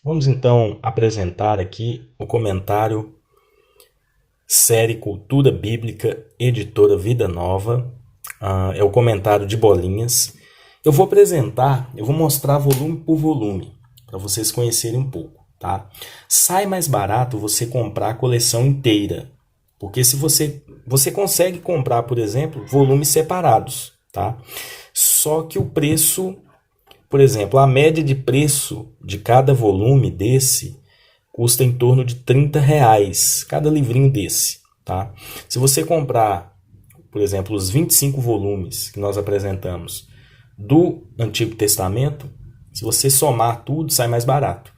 Vamos então apresentar aqui o comentário série Cultura Bíblica, editora Vida Nova. É o comentário de bolinhas. Eu vou mostrar volume por volume, para vocês conhecerem um pouco, tá? Sai mais barato você comprar a coleção inteira, porque se você consegue comprar, por exemplo, volumes separados, tá? Só que o preço, por exemplo, a média de preço de cada volume desse custa em torno de R$ 30, cada livrinho desse, tá? Se você comprar, por exemplo, os 25 volumes que nós apresentamos do Antigo Testamento, se você somar tudo, sai mais barato.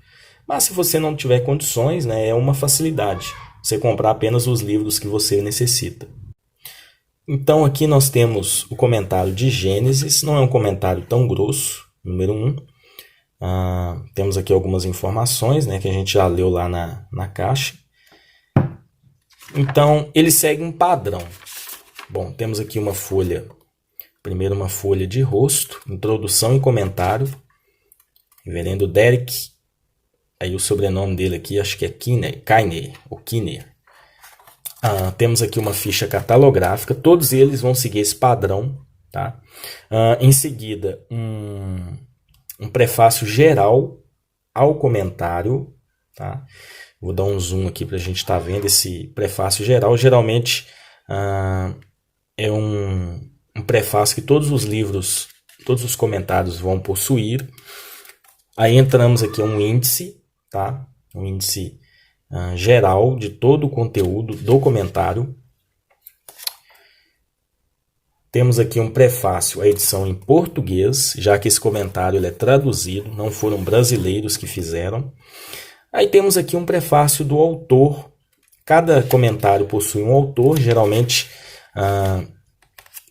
Mas se você não tiver condições, né, é uma facilidade você comprar apenas os livros que você necessita. Então aqui nós temos o comentário de Gênesis, não é um comentário tão grosso, número 1. Temos aqui algumas informações, né, que a gente já leu lá na caixa. Então ele segue um padrão. Bom, temos aqui uma folha, primeiro uma folha de rosto, introdução e comentário. Reverendo Derek, aí o sobrenome dele aqui acho que é Kiner. Temos aqui uma ficha catalográfica, todos eles vão seguir esse padrão, tá? Em seguida, um prefácio geral ao comentário, tá? Vou dar um zoom aqui para a gente estar vendo esse prefácio geral. Geralmente é um prefácio que todos os livros, todos os comentários vão possuir. Aí entramos aqui um índice, tá? Um índice geral de todo o conteúdo do comentário. Temos aqui um prefácio, a edição em português, já que esse comentário ele é traduzido, não foram brasileiros que fizeram. Aí temos aqui um prefácio do autor. Cada comentário possui um autor, geralmente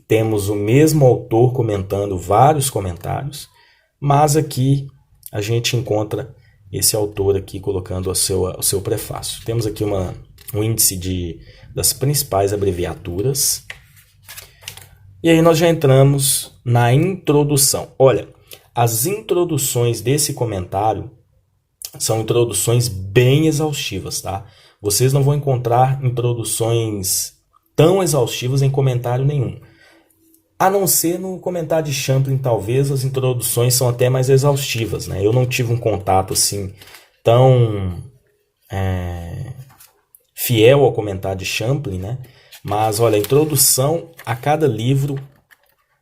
temos o mesmo autor comentando vários comentários, mas aqui a gente encontra esse autor aqui colocando o seu prefácio. Temos aqui um índice das principais abreviaturas. E aí nós já entramos na introdução. Olha, as introduções desse comentário são introduções bem exaustivas, tá? Vocês não vão encontrar introduções tão exaustivas em comentário nenhum. A não ser no comentário de Champlin, talvez as introduções são até mais exaustivas, né? Eu não tive um contato assim tão fiel ao comentário de Champlin, né? Mas olha, a introdução a cada livro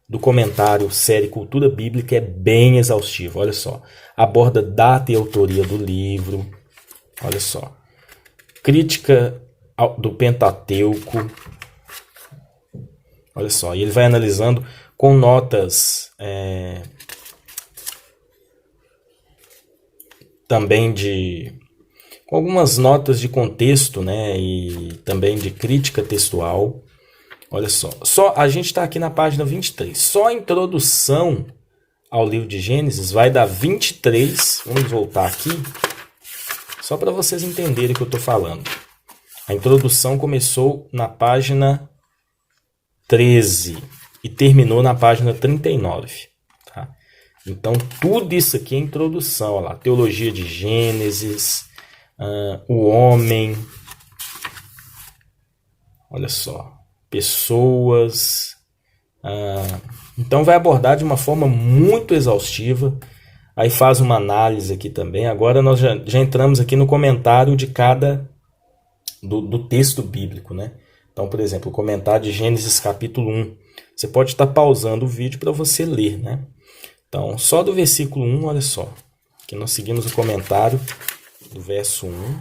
do comentário série Cultura Bíblica é bem exaustivo. Olha só, aborda data e autoria do livro. Olha só, crítica do Pentateuco. Olha só, e ele vai analisando com notas também com algumas notas de contexto, né, e também de crítica textual. Olha só a gente está aqui na página 23. Só a introdução ao livro de Gênesis vai dar 23. Vamos voltar aqui, só para vocês entenderem o que eu estou falando. A introdução começou na página 13 e terminou na página 39. Tá? Então, tudo isso aqui é introdução. Olha lá, teologia de Gênesis, o homem, olha só, pessoas. Então, vai abordar de uma forma muito exaustiva. Aí faz uma análise aqui também. Agora nós já entramos aqui no comentário de cada do texto bíblico, né? Então, por exemplo, o comentário de Gênesis capítulo 1. Você pode estar pausando o vídeo para você ler, né? Então, só do versículo 1, olha só. Aqui nós seguimos o comentário do verso 1.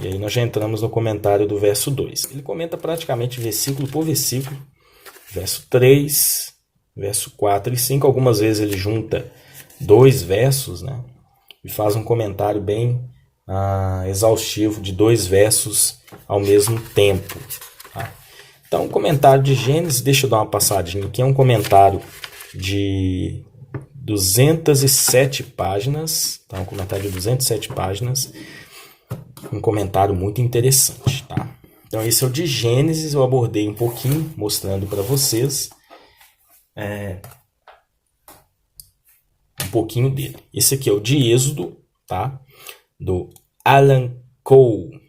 E aí nós já entramos no comentário do verso 2. Ele comenta praticamente versículo por versículo. Verso 3, verso 4 e 5. Algumas vezes ele junta 2 versos, né? E faz um comentário bem exaustivo de 2 versos ao mesmo tempo. Tá? Então, o comentário de Gênesis, deixa eu dar uma passadinha aqui, é um comentário de 207 páginas, tá? Um comentário de 207 páginas, um comentário muito interessante, tá? Então, esse é o de Gênesis, eu abordei um pouquinho, mostrando para vocês um pouquinho dele. Esse aqui é o de Êxodo, tá? Do Alan Cole.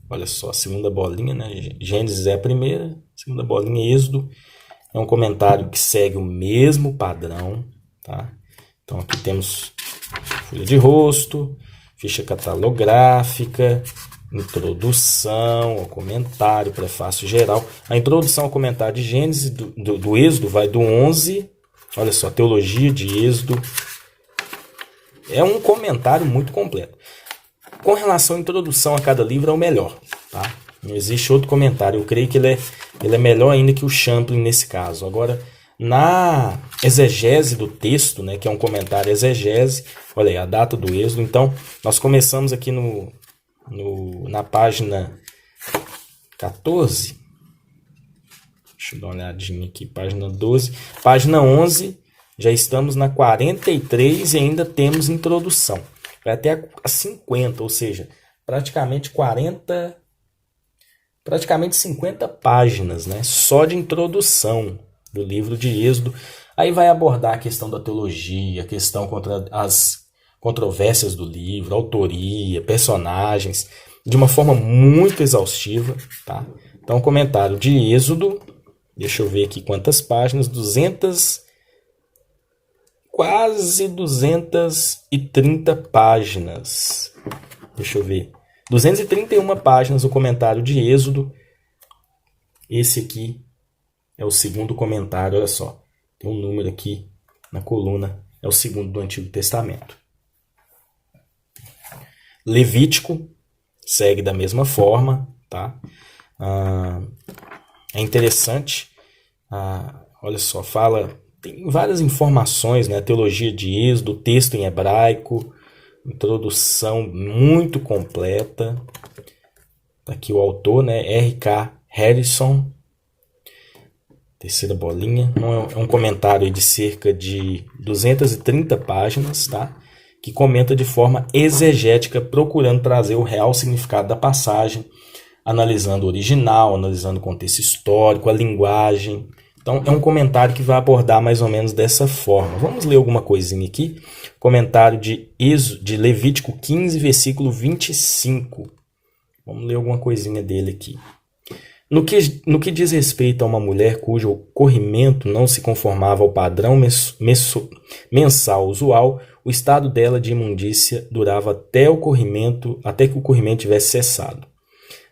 Olha só, a segunda bolinha, né? Gênesis é a primeira, segunda bolinha é Êxodo. É um comentário que segue o mesmo padrão, tá? Então aqui temos folha de rosto, ficha catalográfica, introdução, o comentário, prefácio geral. A introdução ao comentário de Gênesis do Êxodo vai do 11, olha só, teologia de Êxodo. É um comentário muito completo. Com relação à introdução a cada livro, é o melhor, tá? Não existe outro comentário. Eu creio que ele é melhor ainda que o Champlin nesse caso. Agora, na exegese do texto, né, que é um comentário exegese, olha aí, a data do Êxodo. Então, nós começamos aqui na página 14. Deixa eu dar uma olhadinha aqui, página 12. Página 11, já estamos na 43 e ainda temos introdução. Vai até a 50, ou seja, praticamente 50 páginas, né, só de introdução do livro de Êxodo. Aí vai abordar a questão da teologia, a questão contra as controvérsias do livro, autoria, personagens, de uma forma muito exaustiva, tá? Então, o comentário de Êxodo, deixa eu ver aqui quantas páginas, quase 230 páginas. Deixa eu ver. 231 páginas o comentário de Êxodo. Esse aqui é o segundo comentário, olha só. Tem um número aqui na coluna, é o segundo do Antigo Testamento. Levítico segue da mesma forma, tá? É interessante, olha só, tem várias informações, né? Teologia de Êxodo, texto em hebraico, introdução muito completa. Tá aqui o autor, né? R.K. Harrison. Terceira bolinha. É um comentário de cerca de 230 páginas, tá? Que comenta de forma exegética, procurando trazer o real significado da passagem, analisando o original, analisando o contexto histórico, a linguagem. Então, é um comentário que vai abordar mais ou menos dessa forma. Vamos ler alguma coisinha aqui. Comentário de Levítico 15, versículo 25. Vamos ler alguma coisinha dele aqui. No que diz respeito a uma mulher cujo corrimento não se conformava ao padrão mensal usual, o estado dela de imundícia durava até que o corrimento tivesse cessado.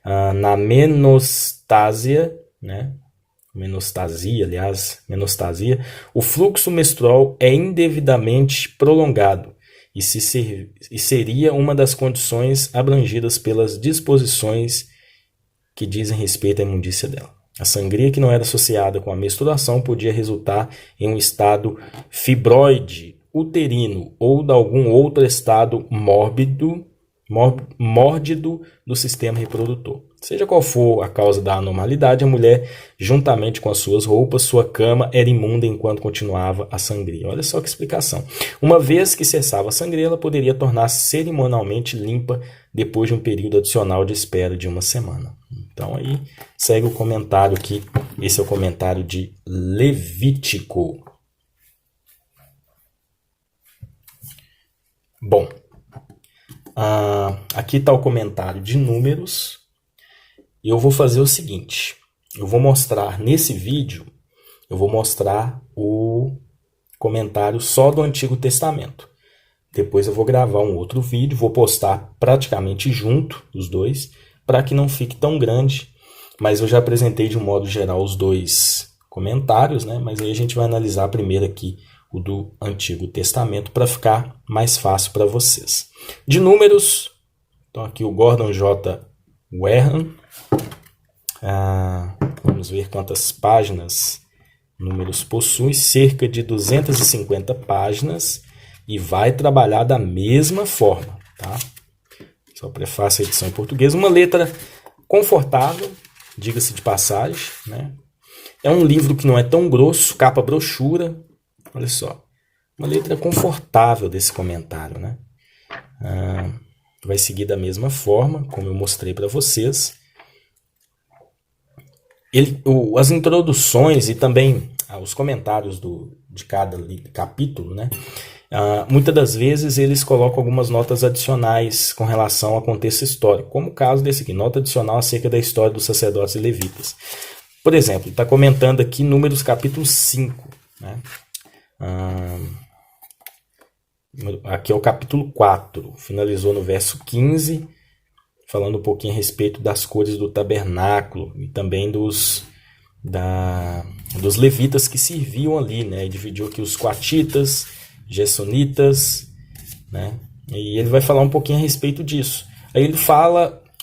Na menostasia, né? Menostasia, o fluxo menstrual é indevidamente prolongado e seria uma das condições abrangidas pelas disposições que dizem respeito à imundícia dela. A sangria que não era associada com a menstruação podia resultar em um estado fibroide uterino ou de algum outro estado mórbido do sistema reprodutor. Seja qual for a causa da anormalidade, a mulher, juntamente com as suas roupas, sua cama, era imunda enquanto continuava a sangria. Olha só que explicação. Uma vez que cessava a sangria, ela poderia tornar-se cerimonialmente limpa depois de um período adicional de espera de uma semana. Então aí segue o comentário aqui. Esse é o comentário de Levítico. Bom, aqui está o comentário de Números. Eu vou fazer o seguinte, eu vou mostrar nesse vídeo, eu vou mostrar o comentário só do Antigo Testamento. Depois eu vou gravar um outro vídeo, vou postar praticamente junto os dois, para que não fique tão grande, mas eu já apresentei de um modo geral os dois comentários, né? Mas aí a gente vai analisar primeiro aqui o do Antigo Testamento para ficar mais fácil para vocês. De Números, então aqui o Gordon J. Warren. Vamos ver quantas páginas Números possui. Cerca de 250 páginas e vai trabalhar da mesma forma, tá? Só prefácio a edição em português. Uma letra confortável, diga-se de passagem, né? É um livro que não é tão grosso, capa brochura. Olha só, uma letra confortável desse comentário, né? Vai seguir da mesma forma, como eu mostrei para vocês. As introduções e também os comentários de cada capítulo, né? Muitas das vezes eles colocam algumas notas adicionais com relação ao contexto histórico, como o caso desse aqui, nota adicional acerca da história dos sacerdotes e levitas. Por exemplo, está comentando aqui Números capítulo 5. Né? Aqui é o capítulo 4, finalizou no verso 15, falando um pouquinho a respeito das cores do tabernáculo e também dos levitas que serviam ali, né? E dividiu aqui os coatitas, gersonitas, né? E ele vai falar um pouquinho a respeito disso. Aí ele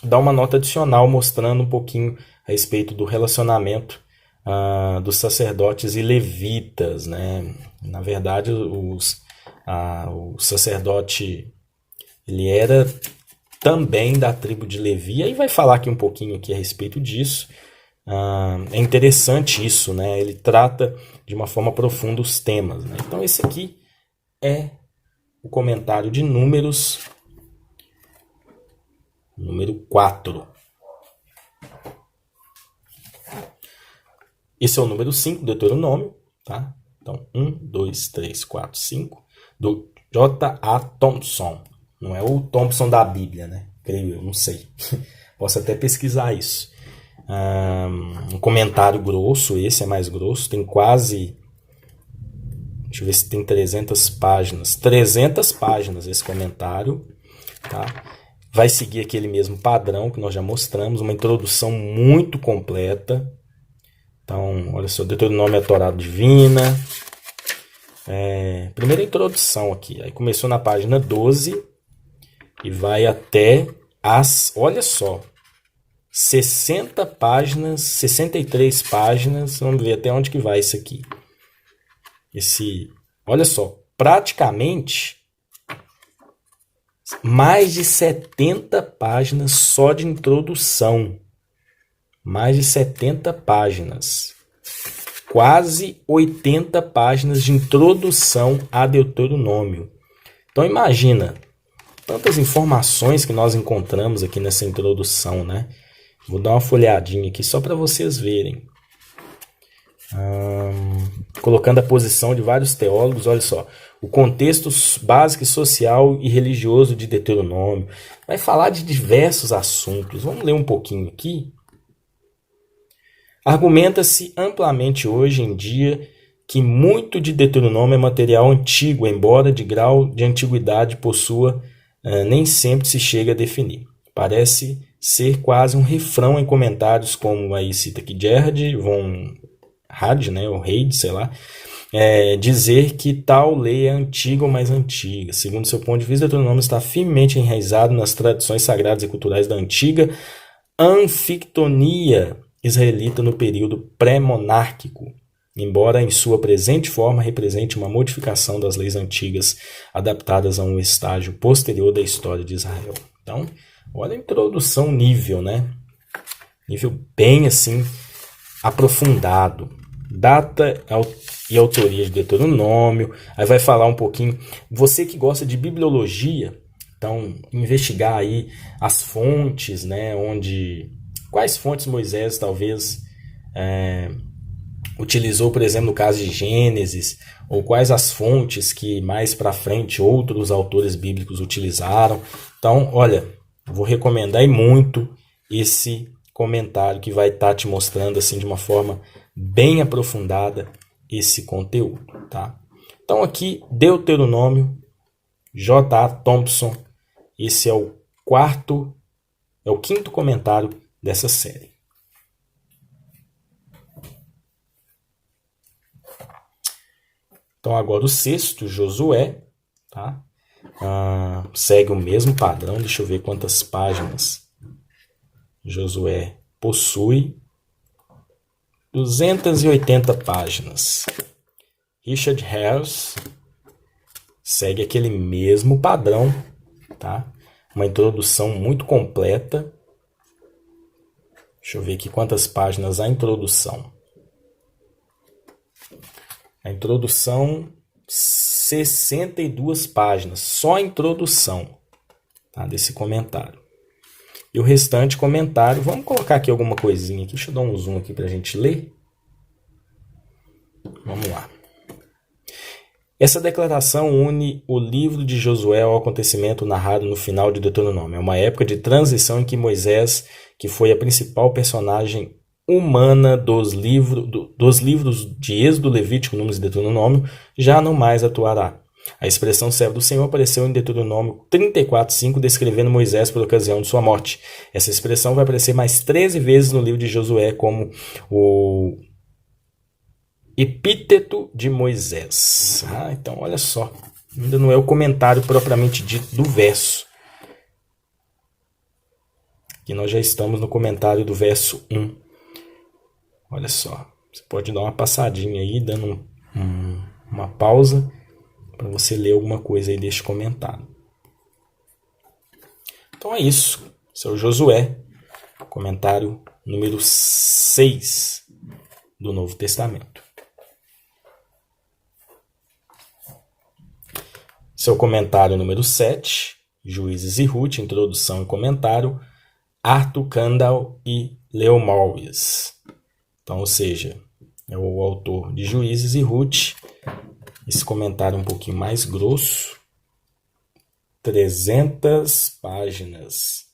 dá uma nota adicional mostrando um pouquinho a respeito do relacionamento dos sacerdotes e levitas, né? Na verdade, o sacerdote ele era também da tribo de Levi. Aí vai falar aqui um pouquinho aqui a respeito disso. É interessante isso, né? Ele trata de uma forma profunda os temas, né? Então esse aqui é o comentário de Números, número 4. Esse é o número 5 do Deuteronômio, tá? Então, 1, 2, 3, 4, 5, do J.A. Thompson. Não é o Thompson da Bíblia, né? Creio eu, não sei. Posso até pesquisar isso. Um comentário grosso, esse é mais grosso, tem quase... Deixa eu ver se tem 300 páginas. 300 páginas esse comentário, tá? Vai seguir aquele mesmo padrão que nós já mostramos, uma introdução muito completa. Então, olha só, Deuteronômio é a Torá divina. Primeira introdução aqui. Aí começou na página 12 e vai até olha só, 60 páginas, 63 páginas. Vamos ver até onde que vai isso aqui. Olha só, praticamente mais de 70 páginas só de introdução. Mais de 70 páginas. Quase 80 páginas de introdução a Deuteronômio. Então imagina, tantas informações que nós encontramos aqui nessa introdução, né? Vou dar uma folhadinha aqui só para vocês verem. Colocando a posição de vários teólogos, olha só. O contexto básico, social e religioso de Deuteronômio. Vai falar de diversos assuntos. Vamos ler um pouquinho aqui. Argumenta-se amplamente hoje em dia que muito de Deuteronômio é material antigo, embora de grau de antiguidade possua, nem sempre se chega a definir. Parece ser quase um refrão em comentários como aí cita aqui Gerhard von Rad, né, ou Reid, sei lá, dizer que tal lei é antiga ou mais antiga. Segundo seu ponto de vista, Deuteronômio está firmemente enraizado nas tradições sagradas e culturais da antiga anfictonia israelita no período pré-monárquico, embora em sua presente forma represente uma modificação das leis antigas adaptadas a um estágio posterior da história de Israel. Então, olha a introdução, nível, né? Nível bem assim aprofundado. Data e autoria de Deuteronômio. Aí vai falar um pouquinho. Você que gosta de bibliologia, então investigar aí as fontes, né? Quais fontes Moisés talvez utilizou, por exemplo, no caso de Gênesis, ou quais as fontes que mais para frente outros autores bíblicos utilizaram. Então, olha, vou recomendar e muito esse comentário que vai estar te mostrando assim de uma forma bem aprofundada esse conteúdo, tá? Então aqui Deuteronômio, J.A. Thompson, esse é o quinto comentário dessa série. Então agora o sexto, Josué, tá? Segue o mesmo padrão, deixa eu ver quantas páginas Josué possui. 280 páginas. Richard Harris segue aquele mesmo padrão, tá? Uma introdução muito completa. Deixa eu ver aqui quantas páginas a introdução. A introdução, 62 páginas, só a introdução, tá, desse comentário. E o restante comentário, vamos colocar aqui alguma coisinha aqui, deixa eu dar um zoom aqui para a gente ler. Vamos lá. Essa declaração une o livro de Josué ao acontecimento narrado no final de Deuteronômio. É uma época de transição em que Moisés, que foi a principal personagem humana dos livros de Êxodo, Levítico, Números e Deuteronômio, já não mais atuará. A expressão servo do Senhor apareceu em Deuteronômio 34:5, descrevendo Moisés por ocasião de sua morte. Essa expressão vai aparecer mais 13 vezes no livro de Josué como o epíteto de Moisés. Então, olha só. Ainda não é o comentário propriamente dito do verso. Aqui nós já estamos no comentário do verso 1. Olha só. Você pode dar uma passadinha aí, dando uma pausa, para você ler alguma coisa aí deste comentário. Então é isso. Esse é o Josué, comentário número 6 do Novo Testamento. Seu comentário número 7, Juízes e Ruth, introdução e comentário, Arthur Kandal e Leo Morris. Então, ou seja, é o autor de Juízes e Ruth. Esse comentário um pouquinho mais grosso, 300 páginas.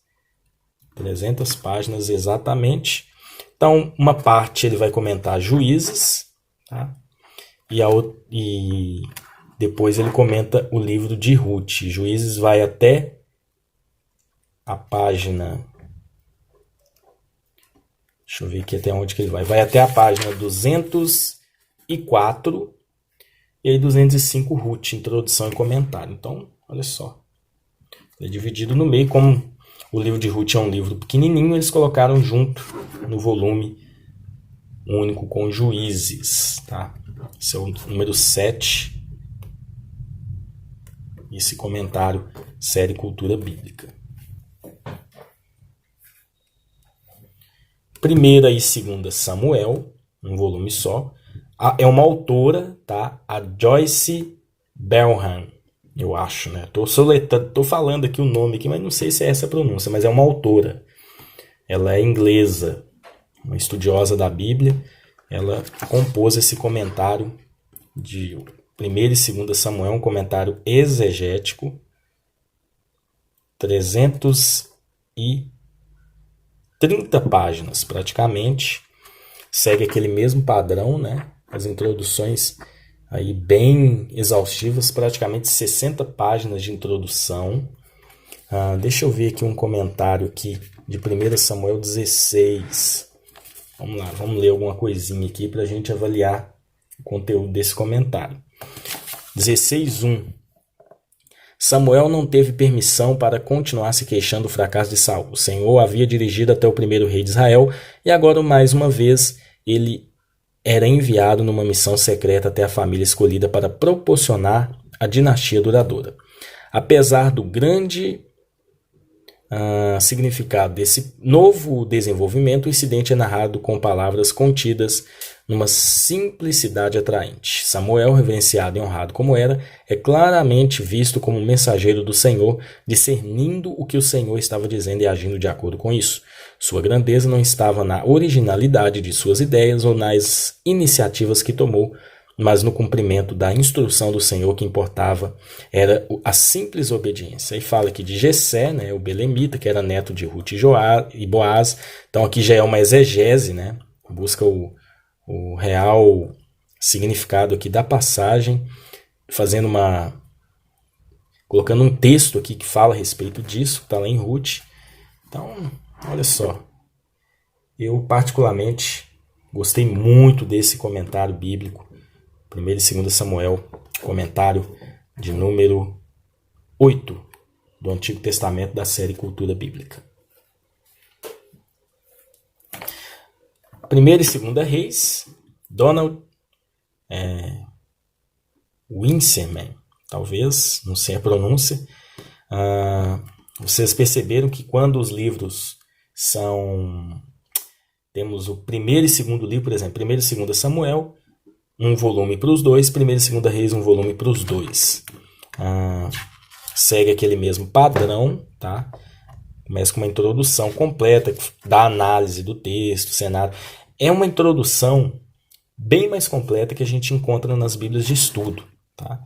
300 páginas exatamente. Então, uma parte ele vai comentar Juízes, tá? E depois ele comenta o livro de Ruth. Juízes vai até a página... Deixa eu ver aqui até onde que ele vai. Vai até a página 204 e aí 205 Ruth, introdução e comentário. Então, olha só. Ele é dividido no meio. Como o livro de Ruth é um livro pequenininho, eles colocaram junto no volume único com Juízes. Tá? Esse é o número 7. Esse comentário, série Cultura Bíblica. Primeira e segunda Samuel, um volume só. É uma autora, tá? A Joyce Bellham, eu acho, né? Tô falando aqui o nome aqui, mas não sei se é essa a pronúncia, mas é uma autora. Ela é inglesa, uma estudiosa da Bíblia. Ela compôs esse comentário de 1ª e 2ª Samuel, um comentário exegético, 330 páginas praticamente, segue aquele mesmo padrão, né? As introduções aí bem exaustivas, praticamente 60 páginas de introdução. Deixa eu ver aqui um comentário aqui de 1 Samuel 16. Vamos lá, vamos ler alguma coisinha aqui para a gente avaliar o conteúdo desse comentário. 16:1. Samuel não teve permissão para continuar se queixando do fracasso de Saul. O Senhor havia dirigido até o primeiro rei de Israel e agora, mais uma vez, ele era enviado numa missão secreta até a família escolhida para proporcionar a dinastia duradoura. Apesar do grande significado desse novo desenvolvimento, o incidente é narrado com palavras contidas numa simplicidade atraente. Samuel, reverenciado e honrado como era, é claramente visto como um mensageiro do Senhor, discernindo o que o Senhor estava dizendo e agindo de acordo com isso. Sua grandeza não estava na originalidade de suas ideias ou nas iniciativas que tomou, mas no cumprimento da instrução do Senhor. Que importava era a simples obediência. E fala aqui de Jessé, né, o belemita, que era neto de Ruth e Boaz. Então aqui já é uma exegese, né, busca o real significado aqui da passagem, colocando um texto aqui que fala a respeito disso, que está lá em Ruth. Então, olha só, eu particularmente gostei muito desse comentário bíblico, 1 e 2 Samuel, comentário de número 8 do Antigo Testamento da série Cultura Bíblica. 1 e 2 Reis, Donald Winserman, talvez, não sei a pronúncia. Vocês perceberam que quando os livros temos o 1º e 2º livro, por exemplo, 1 e 2 Samuel, um volume para os dois, 1 e 2 Reis, um volume para os dois. Segue aquele mesmo padrão, tá? Começa com uma introdução completa, da análise do texto, cenário. É uma introdução bem mais completa que a gente encontra nas Bíblias de estudo, tá?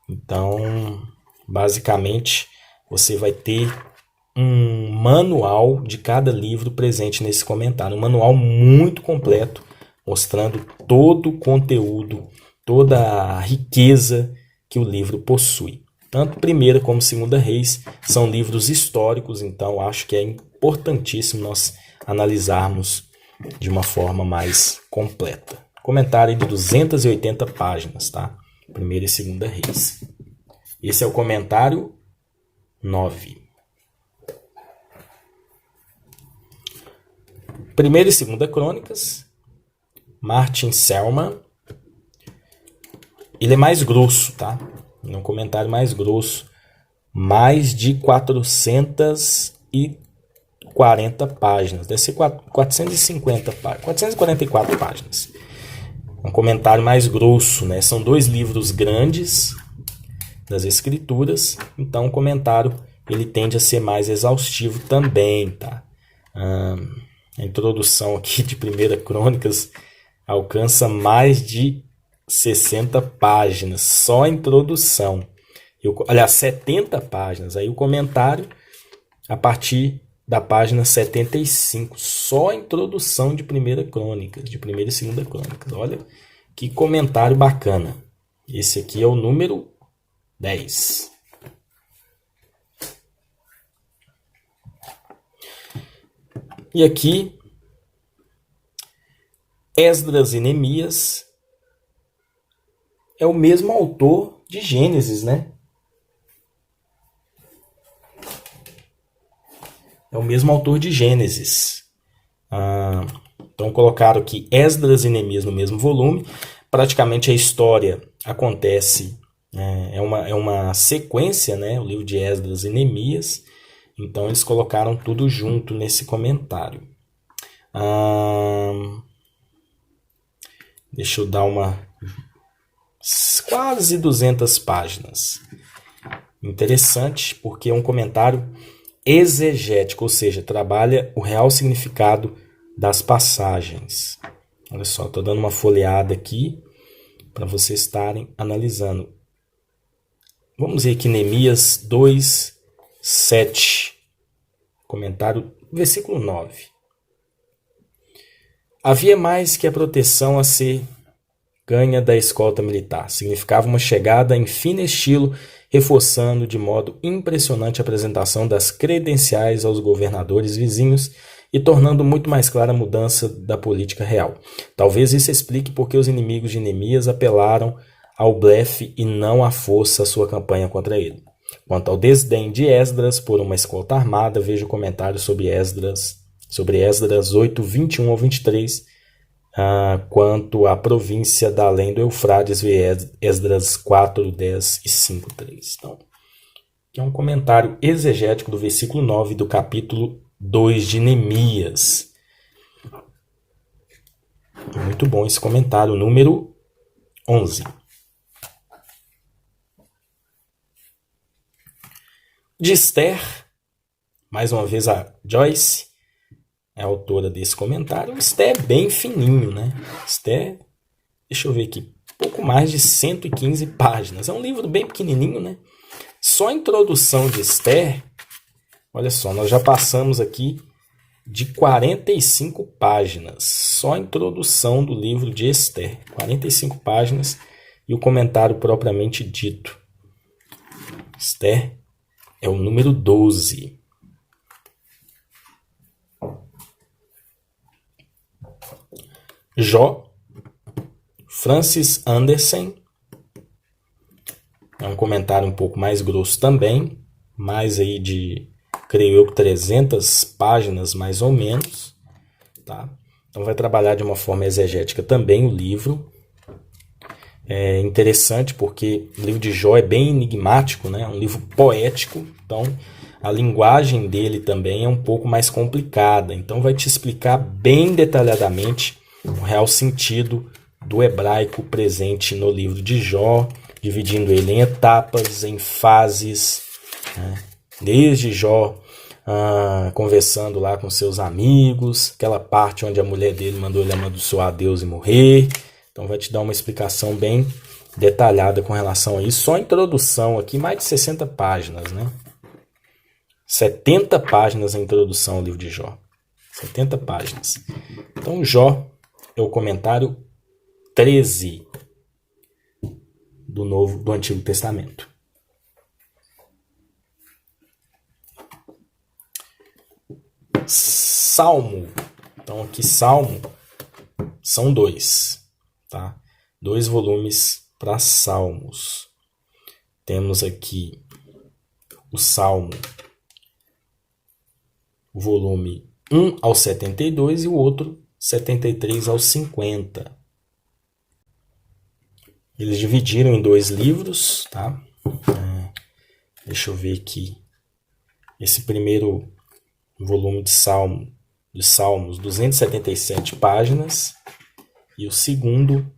Então, basicamente, você vai ter um manual de cada livro presente nesse comentário. Um manual muito completo, mostrando todo o conteúdo, toda a riqueza que o livro possui. Tanto Primeira como Segunda Reis são livros históricos, então acho que é importantíssimo nós analisarmos de uma forma mais completa. Comentário de 280 páginas, tá? Primeira e Segunda Reis. Esse é o comentário 9. Primeira e Segunda Crônicas, Martin Selman. Ele é mais grosso, tá? É um comentário mais grosso. Mais de 440 páginas. Deve ser 450 páginas. 444 páginas. Um comentário mais grosso, né? São 2 livros grandes das Escrituras. Então, o comentário ele tende a ser mais exaustivo também, tá? A introdução aqui de Primeira Crônicas alcança mais de 60 páginas, só a introdução. Aliás, 70 páginas. Aí o comentário a partir da página 75, só a introdução de Primeira Crônicas, de Primeira e Segunda Crônicas. Olha que comentário bacana. Esse aqui é o número 10. E aqui, Esdras e Neemias é o mesmo autor de Gênesis, né? É o mesmo autor de Gênesis. Então colocaram aqui Esdras e Neemias no mesmo volume. Praticamente a história acontece, é uma sequência, né? O livro de Esdras e Neemias. Então eles colocaram tudo junto nesse comentário. Deixa eu dar quase 200 páginas. Interessante porque é um comentário exegético, ou seja, trabalha o real significado das passagens. Olha só, estou dando uma folheada aqui para vocês estarem analisando. Vamos ver aqui Neemias 2, 7, comentário, versículo 9. Havia mais que a proteção a ser ganha da escolta militar. Significava uma chegada em fino estilo, reforçando de modo impressionante a apresentação das credenciais aos governadores vizinhos e tornando muito mais clara a mudança da política real. Talvez isso explique porque os inimigos de Neemias apelaram ao blefe e não à força a sua campanha contra ele. Quanto ao desdém de Esdras por uma escolta armada, veja o comentário sobre Esdras 8, 21 ao 23, quanto à província da além do Eufrates, vê Esdras 4, 10 e 5, 3. Então, é um comentário exegético do versículo 9 do capítulo 2 de Neemias. Muito bom esse comentário, número 11. De Esther, mais uma vez a Joyce é a autora desse comentário. Esther é bem fininho, né? Esther, deixa eu ver aqui, pouco mais de 115 páginas. É um livro bem pequenininho, né? Só a introdução de Esther, olha só, nós já passamos aqui de 45 páginas. Só a introdução do livro de Esther, 45 páginas e o comentário propriamente dito. Esther é o número 12. Jó, Francis Andersen, é um comentário um pouco mais grosso também, mais aí de, creio eu, 300 páginas mais ou menos, tá? Então vai trabalhar de uma forma exegética também o livro. É interessante porque o livro de Jó é bem enigmático, né? É um livro poético, então a linguagem dele também é um pouco mais complicada, então vai te explicar bem detalhadamente o real sentido do hebraico presente no livro de Jó, dividindo ele em etapas, em fases, né? Desde Jó conversando lá com seus amigos, aquela parte onde a mulher dele mandou ele amaldiçoar a Deus e morrer. Então vai te dar uma explicação bem detalhada com relação a isso. Só a introdução aqui, mais de 60 páginas, né? 70 páginas a introdução ao livro de Jó. 70 páginas. Então, Jó é o comentário 13 do Antigo Testamento. Salmo. Então, aqui, Salmo são 2, tá? 2 volumes para Salmos. Temos aqui o Salmo, o volume 1 ao 72 e o outro 73 ao 50. Eles dividiram em 2 livros, tá? Deixa eu ver aqui. Esse primeiro volume de Salmos, 277 páginas. E o segundo,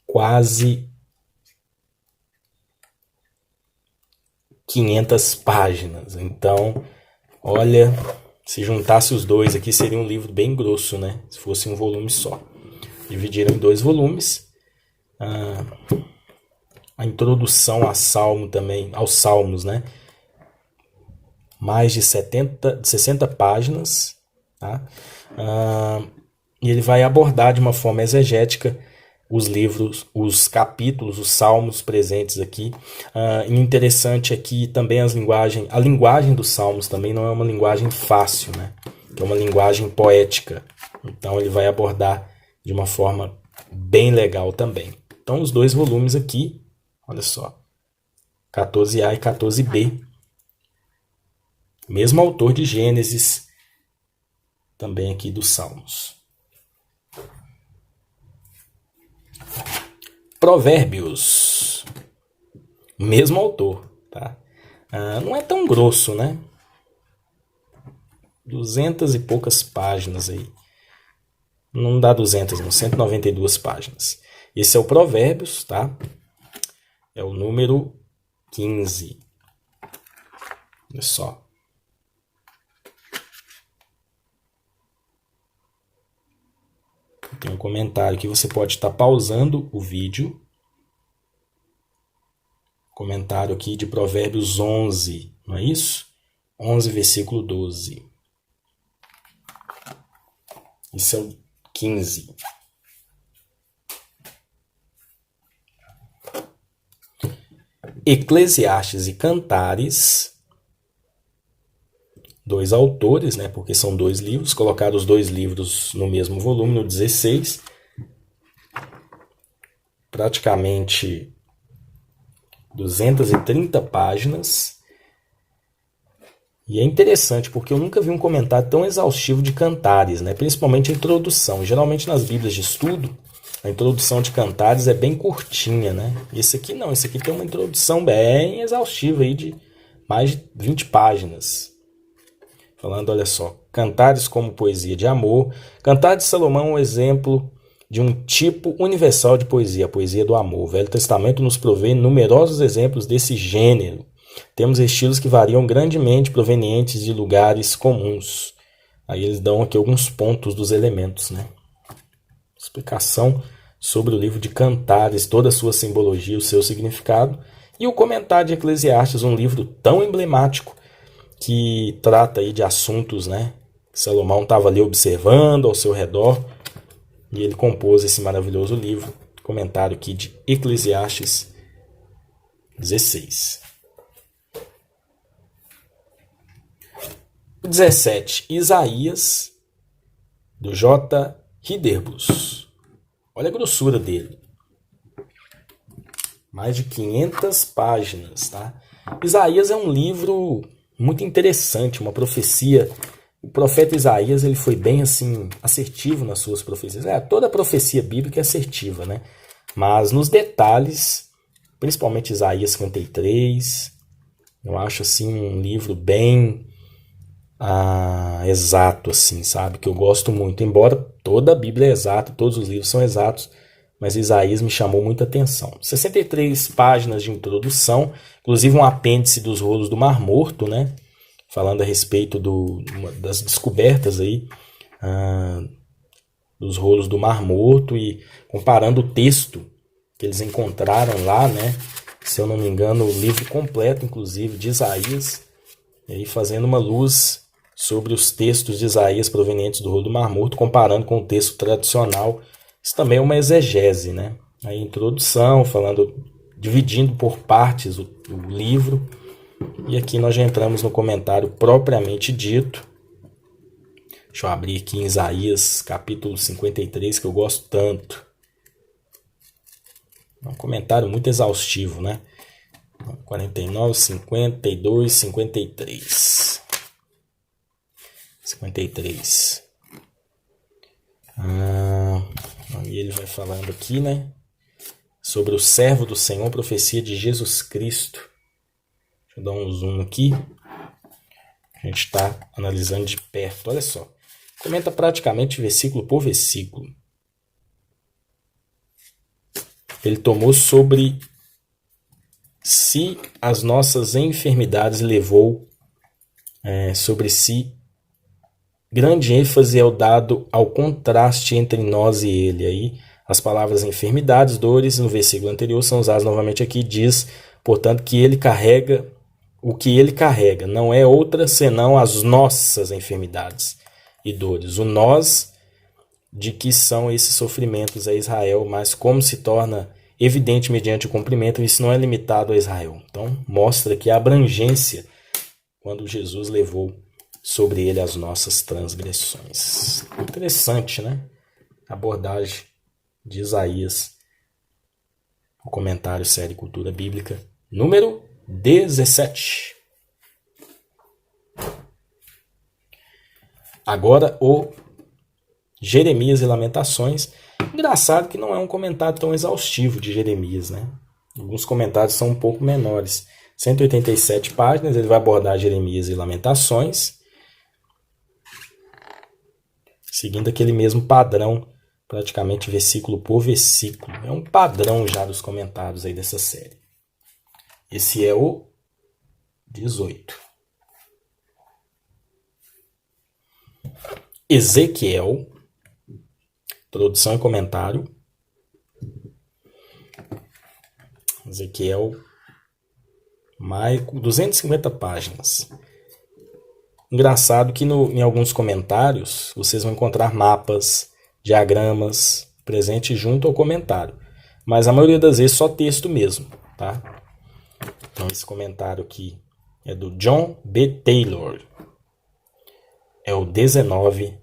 quase 500 páginas. Então, olha, se juntasse os dois aqui, seria um livro bem grosso, né? Se fosse um volume só. Dividiram em 2 volumes. A introdução a Salmo também, aos Salmos, né? Mais de 60 páginas, tá? E ele vai abordar de uma forma exegética os livros, os capítulos, os salmos presentes aqui. E interessante aqui também a linguagem dos salmos também não é uma linguagem fácil, né? É uma linguagem poética. Então ele vai abordar de uma forma bem legal também. Então os 2 volumes aqui, olha só, 14A e 14B. Mesmo autor de Gênesis, também aqui dos Salmos. Provérbios, mesmo autor, tá? Não é tão grosso, né? 200 e poucas páginas aí. Não dá 200, não, 192 páginas. Esse é o Provérbios, tá? É o número 15. Olha só. Tem um comentário que você pode estar pausando o vídeo. Comentário aqui de Provérbios 11, não é isso? 11, versículo 12. Isso é o 15. Eclesiastes e Cantares, 2 autores, né, porque são 2 livros, colocaram os 2 livros no mesmo volume, no 16, praticamente 230 páginas, e é interessante porque eu nunca vi um comentário tão exaustivo de Cantares, né, principalmente a introdução. Geralmente nas bíblias de estudo, a introdução de Cantares é bem curtinha, né, esse aqui não, esse aqui tem uma introdução bem exaustiva aí de mais de 20 páginas. Falando, olha só, Cantares como poesia de amor. Cantares de Salomão é um exemplo de um tipo universal de poesia, a poesia do amor. O Velho Testamento nos provê numerosos exemplos desse gênero. Temos estilos que variam grandemente, provenientes de lugares comuns. Aí eles dão aqui alguns pontos dos elementos, né? Explicação sobre o livro de Cantares, toda a sua simbologia, o seu significado. E o comentário de Eclesiastes, um livro tão emblemático, que trata aí de assuntos, né? Salomão estava ali observando ao seu redor e ele compôs esse maravilhoso livro. Comentário aqui de Eclesiastes 16. 17. Isaías, do J. Riderbus. Olha a grossura dele. Mais de 500 páginas, tá? Isaías é um livro muito interessante, uma profecia. O profeta Isaías ele foi bem assim assertivo nas suas profecias. Toda profecia bíblica é assertiva, né? Mas nos detalhes, principalmente Isaías 53, eu acho assim um livro bem exato, assim, sabe? Que eu gosto muito. Embora toda a Bíblia é exata, todos os livros são exatos, mas Isaías me chamou muita atenção. 63 páginas de introdução, inclusive um apêndice dos rolos do Mar Morto, né? Falando a respeito das descobertas aí, dos rolos do Mar Morto e comparando o texto que eles encontraram lá, né? Se eu não me engano, o livro completo, inclusive, de Isaías, e aí fazendo uma luz sobre os textos de Isaías provenientes do Rolo do Mar Morto, comparando com o texto tradicional. Isso também é uma exegese, né? A introdução, dividindo por partes o livro. E aqui nós já entramos no comentário propriamente dito. Deixa eu abrir aqui em Isaías, capítulo 53, que eu gosto tanto. É um comentário muito exaustivo, né? 49, 52, 53. 53. E ele vai falando aqui, né? Sobre o servo do Senhor, profecia de Jesus Cristo. Deixa eu dar um zoom aqui. A gente está analisando de perto. Olha só. Comenta praticamente versículo por versículo. Ele tomou sobre si as nossas enfermidades e levou sobre si. Grande ênfase é o dado ao contraste entre nós e ele. Aí as palavras enfermidades, dores, no versículo anterior são usadas novamente aqui. Diz, portanto, que ele carrega o que ele carrega. Não é outra senão as nossas enfermidades e dores. O nós de que são esses sofrimentos a Israel, mas como se torna evidente mediante o cumprimento, isso não é limitado a Israel. Então, mostra aqui a abrangência quando Jesus levou sobre ele as nossas transgressões. Interessante, né? A abordagem de Isaías, o comentário série Cultura Bíblica, número 17. Agora o Jeremias e Lamentações. Engraçado que não é um comentário tão exaustivo de Jeremias, né? Alguns comentários são um pouco menores. 187 páginas, ele vai abordar Jeremias e Lamentações, seguindo aquele mesmo padrão, praticamente versículo por versículo. É um padrão já dos comentários aí dessa série. Esse é o 18. Ezequiel, introdução e comentário. Ezequiel, mais 250 páginas. Engraçado que em alguns comentários vocês vão encontrar mapas, diagramas presentes junto ao comentário. Mas a maioria das vezes só texto mesmo, tá? Então esse comentário aqui é do John B. Taylor. É o 19,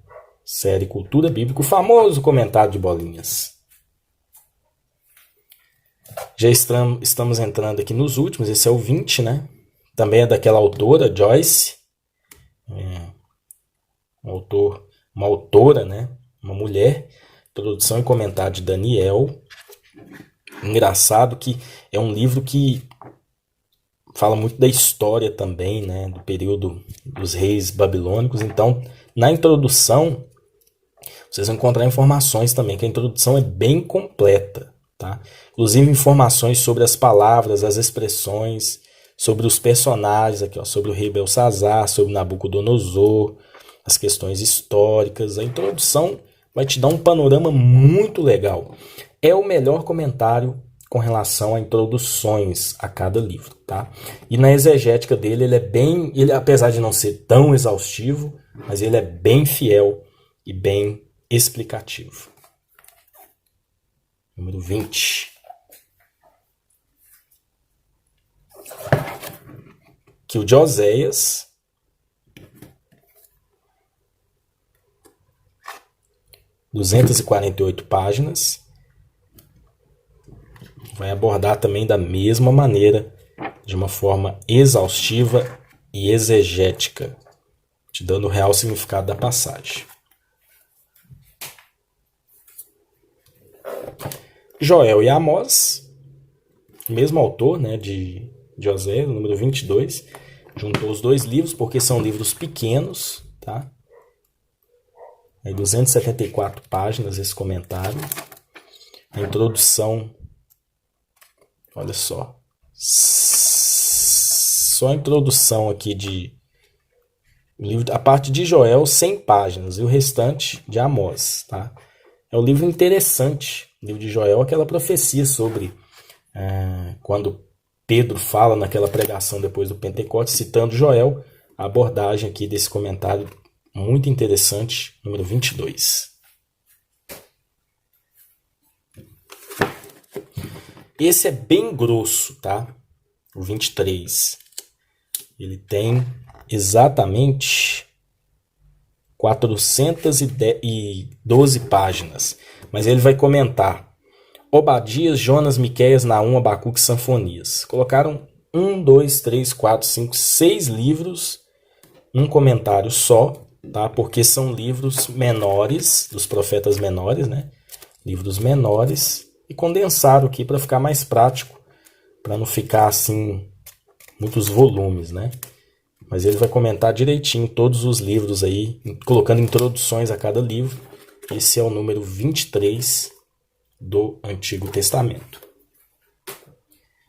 série Cultura Bíblica, o famoso comentário de bolinhas. Já estamos entrando aqui nos últimos, esse é o 20, né? Também é daquela autora, Joyce. Uma autora, né? Uma mulher. Introdução e comentário de Daniel. Engraçado que é um livro que fala muito da história também, né? Do período dos reis babilônicos. Então, na introdução, vocês vão encontrar informações também, que a introdução é bem completa, tá? Inclusive informações sobre as palavras, as expressões, sobre os personagens, aqui, ó, sobre o rei Belsazar, sobre Nabucodonosor, as questões históricas. A introdução vai te dar um panorama muito legal. É o melhor comentário com relação a introduções a cada livro, tá? E na exegética dele, ele apesar de não ser tão exaustivo, mas ele é bem fiel e bem explicativo. Número 20. Que o de Oséias, (248 páginas, vai abordar também da mesma maneira, de uma forma exaustiva e exegética, te dando o real significado da passagem. Joel e Amós, mesmo autor, né, de Oséias, número 22, juntou os dois livros porque são livros pequenos, tá? Aí 274 páginas esse comentário. A introdução, olha só. Só a introdução aqui de livro, a parte de Joel, 100 páginas, e o restante de Amós, tá? É um livro interessante, livro de Joel, aquela profecia sobre quando Pedro fala naquela pregação depois do Pentecostes, citando Joel, a abordagem aqui desse comentário muito interessante, número 22. Esse é bem grosso, tá? O 23. Ele tem exatamente 412 páginas. Mas ele vai comentar Obadias, Jonas, Miqueias, Naum, Abacuque, Sanfonias. Colocaram 1, 2, 3, 4, 5, 6 livros, um comentário só, tá? Porque são livros menores, dos profetas menores, né? Livros menores, e condensaram aqui para ficar mais prático, para não ficar assim muitos volumes, né? Mas ele vai comentar direitinho todos os livros aí, colocando introduções a cada livro. Esse é o número 23 do Antigo Testamento.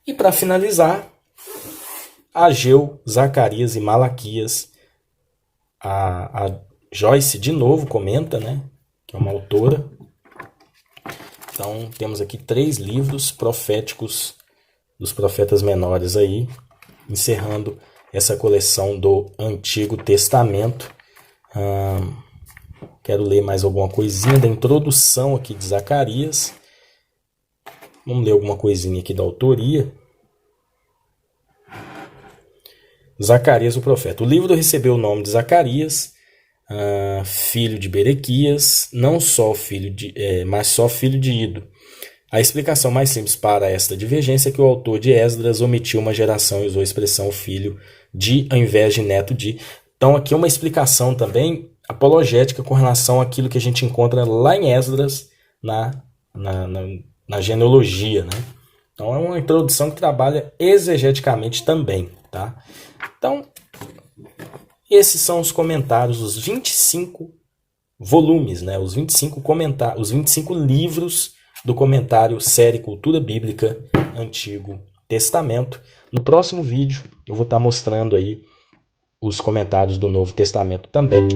E para finalizar, Ageu, Zacarias e Malaquias. A Joyce de novo comenta, né? Que é uma autora. Então temos aqui 3 livros proféticos dos profetas menores aí, encerrando essa coleção do Antigo Testamento. Quero ler mais alguma coisinha da introdução aqui de Zacarias. Vamos ler alguma coisinha aqui da autoria. Zacarias, o profeta. O livro recebeu o nome de Zacarias, filho de Berequias, não só mas só filho de Ido. A explicação mais simples para esta divergência é que o autor de Esdras omitiu uma geração e usou a expressão filho de ao invés de neto de. Então aqui é uma explicação também apologética com relação àquilo que a gente encontra lá em Esdras na genealogia, né? Então é uma introdução que trabalha exegeticamente também, tá? Então, esses são os comentários, os 25 volumes, né? Os 25 livros do comentário série Cultura Bíblica Antigo Testamento. No próximo vídeo eu vou estar mostrando aí os comentários do Novo Testamento também.